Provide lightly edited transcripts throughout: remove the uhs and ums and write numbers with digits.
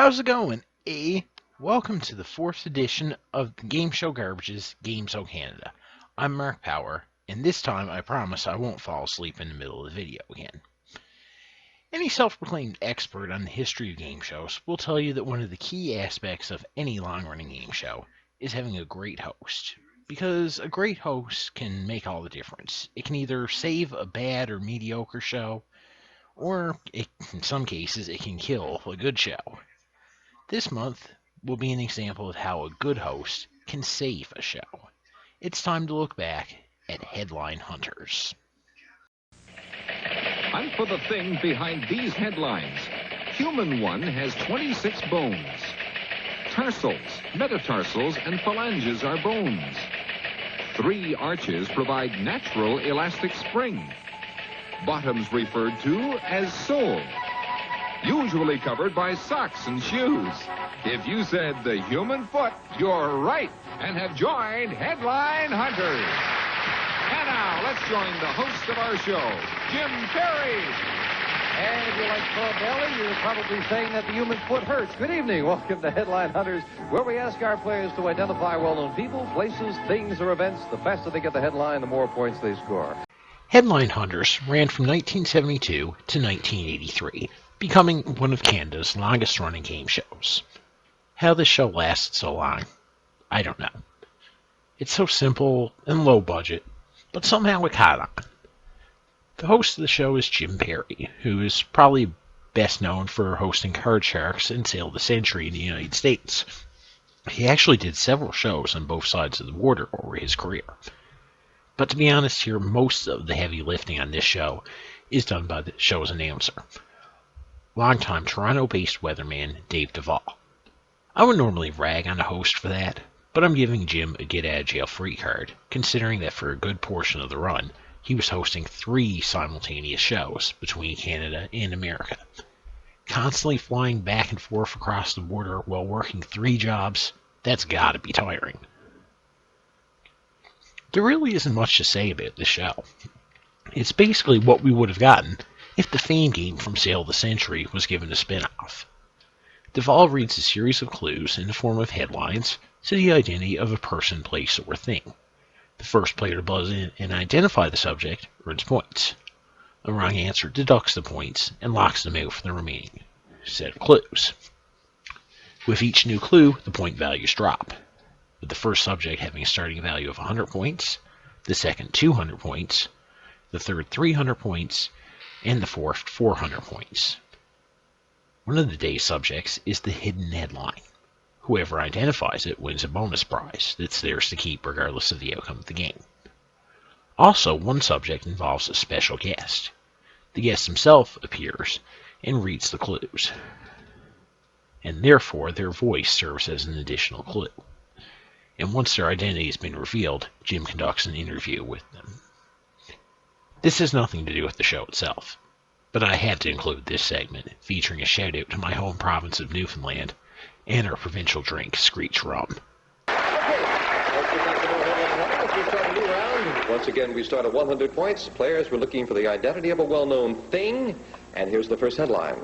How's it going, Welcome to the fourth edition of Game Show Garbage's Game Show Canada. I'm Marc Power, and this time I promise I won't fall asleep in the middle of the video again. Any self-proclaimed expert on the history of game shows will tell you that one of the key aspects of any long-running game show is having a great host. Because a great host can make all the difference. It can either save a bad or mediocre show, or in some cases it can kill a good show. This month will be an example of how a good host can save a show. It's time to look back at Headline Hunters. Hunt for the thing behind these headlines. Human one has 26 bones. Tarsals, metatarsals, and phalanges are bones. 3 arches provide natural elastic spring. Bottoms referred to as sole. Usually covered by socks and shoes. If you said the human foot, you're right and have joined Headline Hunters. And now, let's join the host of our show, Jim Perry. And if you like Pro Belly, you're probably saying that the human foot hurts. Good evening. Welcome to Headline Hunters, where we ask our players to identify well-known people, places, things, or events. The faster they get the headline, the more points they score. Headline Hunters ran from 1972 to 1983, becoming one of Canada's longest-running game shows. How this show lasted so long, I don't know. It's so simple and low budget, but somehow it caught on. The host of the show is Jim Perry, who is probably best known for hosting Card Sharks and Sale of the Century in the United States. He actually did several shows on both sides of the border over his career. But to be honest here, most of the heavy lifting on this show is done by the show's announcer, longtime Toronto-based weatherman Dave Duval. I would normally rag on a host for that, but I'm giving Jim a get-out-of-jail-free card, considering that for a good portion of the run, he was hosting 3 simultaneous shows between Canada and America. Constantly flying back and forth across the border while working 3 jobs, that's gotta be tiring. There really isn't much to say about this show. It's basically what we would have gotten if the Fame game from Sale of the Century was given a spin-off. Duval reads a series of clues in the form of headlines to the identity of a person, place, or thing. The first player to buzz in and identify the subject earns points. A wrong answer deducts the points and locks them out for the remaining set of clues. With each new clue, the point values drop, with the first subject having a starting value of 100 points, the second 200 points, the third 300 points, and the fourth 400 points. One of the day's subjects is the hidden headline. Whoever identifies it wins a bonus prize that's theirs to keep regardless of the outcome of the game. Also, one subject involves a special guest. The guest himself appears and reads the clues, and therefore their voice serves as an additional clue. And once their identity has been revealed, Jim conducts an interview with them. This has nothing to do with the show itself, but I had to include this segment featuring a shout out to my home province of Newfoundland and our provincial drink, Screech Rum. Once again, we start at 100 points. Players were looking for the identity of a well-known thing, and here's the first headline.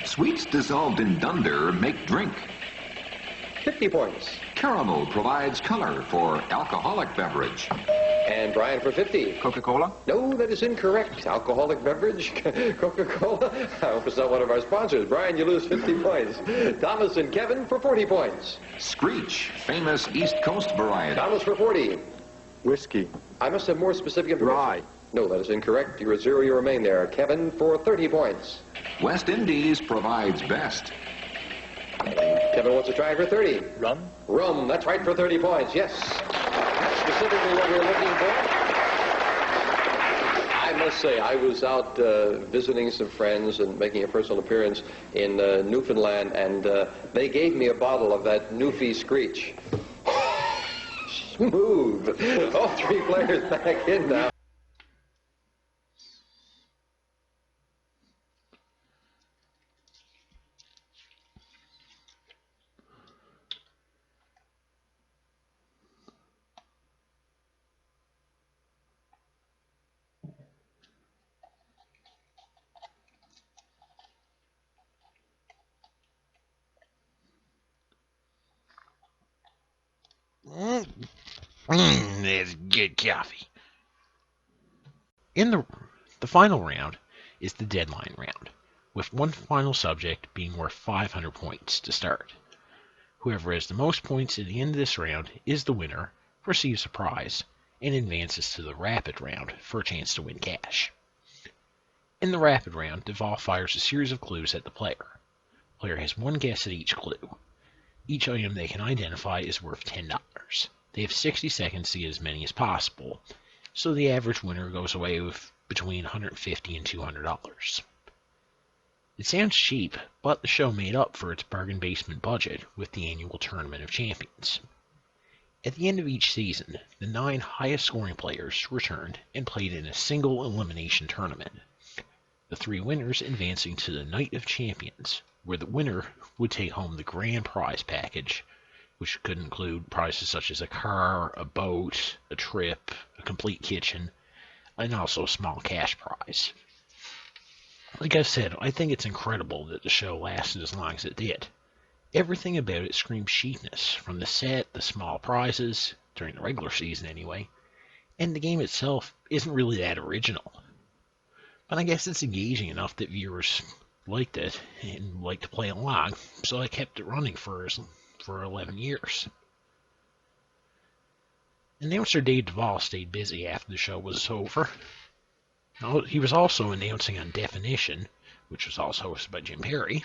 Sweets dissolved in dunder make drink. 50 points. Caramel provides color for alcoholic beverage. And Brian for 50. Coca-Cola? No, that is incorrect. Alcoholic beverage, Coca-Cola. I hope it's not one of our sponsors. Brian, you lose 50 points. Thomas and Kevin for 40 points. Screech, famous East Coast variety. Thomas for 40. Whiskey. I must have more specific information. Rye. No, that is incorrect. You're at 0, you remain there. Kevin for 30 points. West Indies provides best. Kevin wants to try for 30. Rum. Rum, that's right, for 30 points. Yes. That's specifically what we're looking for. I must say, I was out visiting some friends and making a personal appearance in Newfoundland, and they gave me a bottle of that Newfie Screech. Smooth. All 3 players back in now. That's good coffee. In the final round is the deadline round, with one final subject being worth 500 points to start. Whoever has the most points at the end of this round is the winner, receives a prize, and advances to the rapid round for a chance to win cash. In the rapid round, Duval fires a series of clues at the player. The player has one guess at each clue. Each item they can identify is worth $10. They have 60 seconds to get as many as possible, so the average winner goes away with between $150 and $200. It sounds cheap, but the show made up for its bargain basement budget with the annual Tournament of Champions. At the end of each season, the 9 highest scoring players returned and played in a single elimination tournament, the 3 winners advancing to the Night of Champions, where the winner would take home the grand prize package, which could include prizes such as a car, a boat, a trip, a complete kitchen, and also a small cash prize. Like I said, I think it's incredible that the show lasted as long as it did. Everything about it screams cheapness, from the set, the small prizes, during the regular season anyway, and the game itself isn't really that original. But I guess it's engaging enough that viewers liked it and liked to play along, so I kept it running for 11 years. Announcer Dave Duval stayed busy after the show was over. He was also announcing on Definition, which was also hosted by Jim Perry,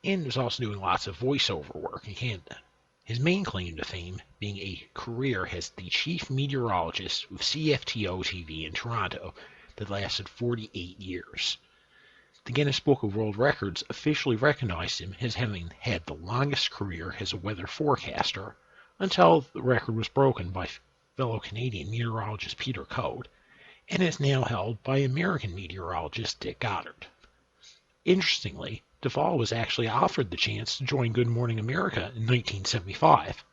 and was also doing lots of voiceover work in Canada. His main claim to fame being a career as the chief meteorologist with CFTO TV in Toronto that lasted 48 years. The Guinness Book of World Records officially recognized him as having had the longest career as a weather forecaster until the record was broken by fellow Canadian meteorologist Peter Code, and is now held by American meteorologist Dick Goddard. Interestingly, Duval was actually offered the chance to join Good Morning America in 1975,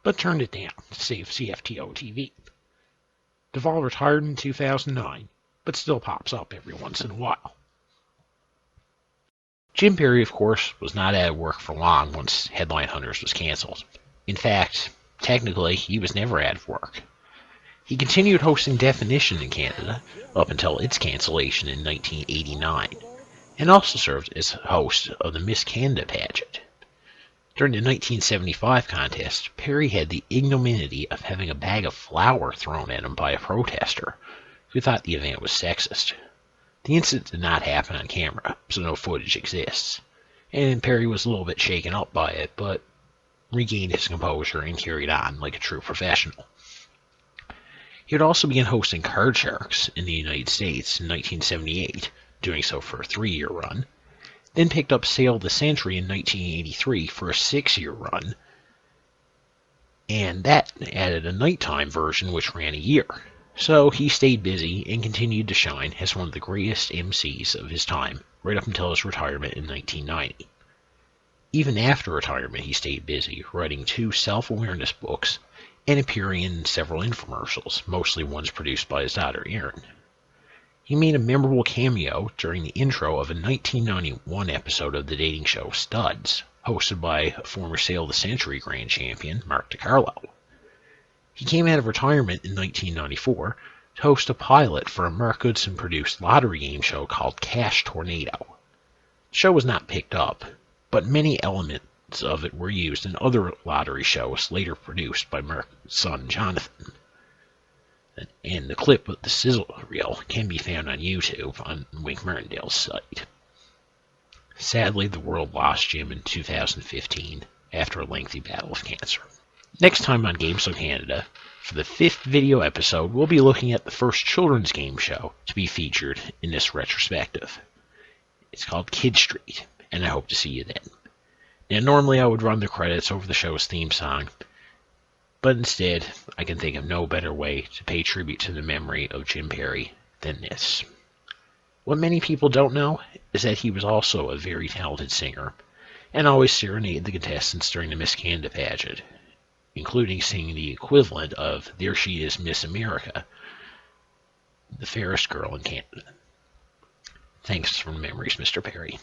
but turned it down to save CFTO TV. Duval retired in 2009, but still pops up every once in a while. Jim Perry, of course, was not out of work for long once Headline Hunters was canceled. In fact, technically, he was never out of work. He continued hosting Definition in Canada up until its cancellation in 1989, and also served as host of the Miss Canada pageant. During the 1975 contest, Perry had the ignominy of having a bag of flour thrown at him by a protester who thought the event was sexist. The incident did not happen on camera, so no footage exists, and Perry was a little bit shaken up by it, but regained his composure and carried on like a true professional. He would also begin hosting Card Sharks in the United States in 1978, doing so for a 3-year run, then picked up Sale of the Century in 1983 for a 6-year run, and that added a nighttime version which ran a year. So he stayed busy and continued to shine as one of the greatest MCs of his time, right up until his retirement in 1990. Even after retirement, he stayed busy, writing 2 self-awareness books and appearing in several infomercials, mostly ones produced by his daughter Erin. He made a memorable cameo during the intro of a 1991 episode of the dating show Studs, hosted by former Sale of the Century Grand Champion Marc DiCarlo. He came out of retirement in 1994 to host a pilot for a Mark Goodson-produced lottery game show called Cash Tornado. The show was not picked up, but many elements of it were used in other lottery shows later produced by Mark's son Jonathan. And the clip of the sizzle reel can be found on YouTube on Wink Martindale's site. Sadly, the world lost Jim in 2015 after a lengthy battle with cancer. Next time on Game Show Canada, for the 5th video episode, we'll be looking at the first children's game show to be featured in this retrospective. It's called Kid Street, and I hope to see you then. Now, normally I would run the credits over the show's theme song, but instead, I can think of no better way to pay tribute to the memory of Jim Perry than this. What many people don't know is that he was also a very talented singer, and always serenaded the contestants during the Miss Canada pageant, including singing the equivalent of There She Is, Miss America, the fairest girl in Canada. Thanks for the memories, Mr. Perry.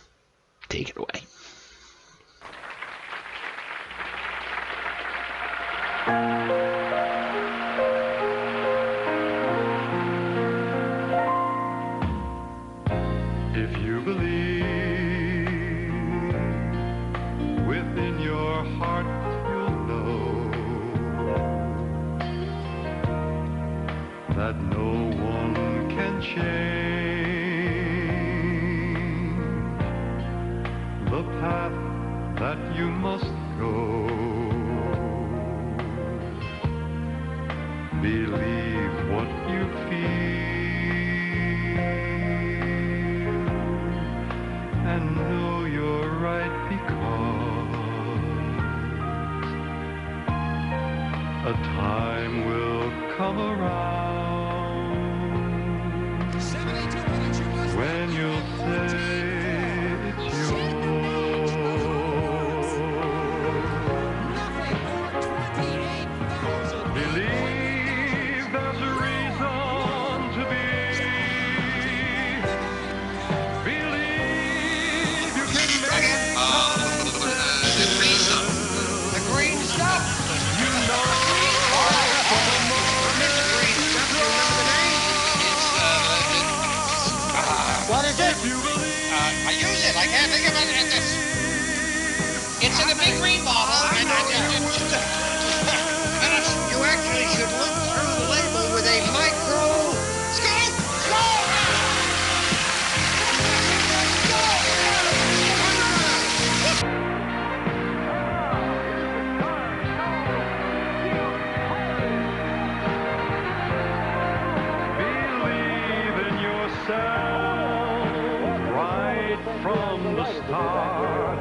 Take it away. within your heart you'll know that no one can change the path that you must go. Believe what you feel and know you're right, because a time will come around when you'll say it's yours. Believe there's a reason to be. Believe you can make The green stuff. you know. What is it? You believe I use it. I can't think of it. It's in a big green bottle, and you actually should look through the label with a microscope. believe in yourself right from the start.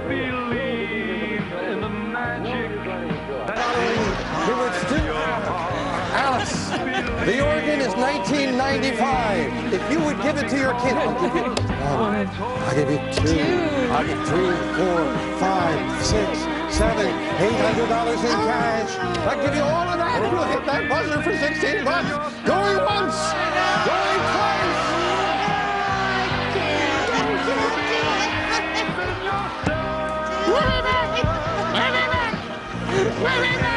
Believe in the magic that He would still Alice, the organ is 1995. If you would give it to your kid, I'll give you one. I'll give you two. I'll give $3, $4, $5, $6, $7, $800 in cash. I'll give you all of that if you'll hit that buzzer for $16. Going once, going twice. Wait a minute!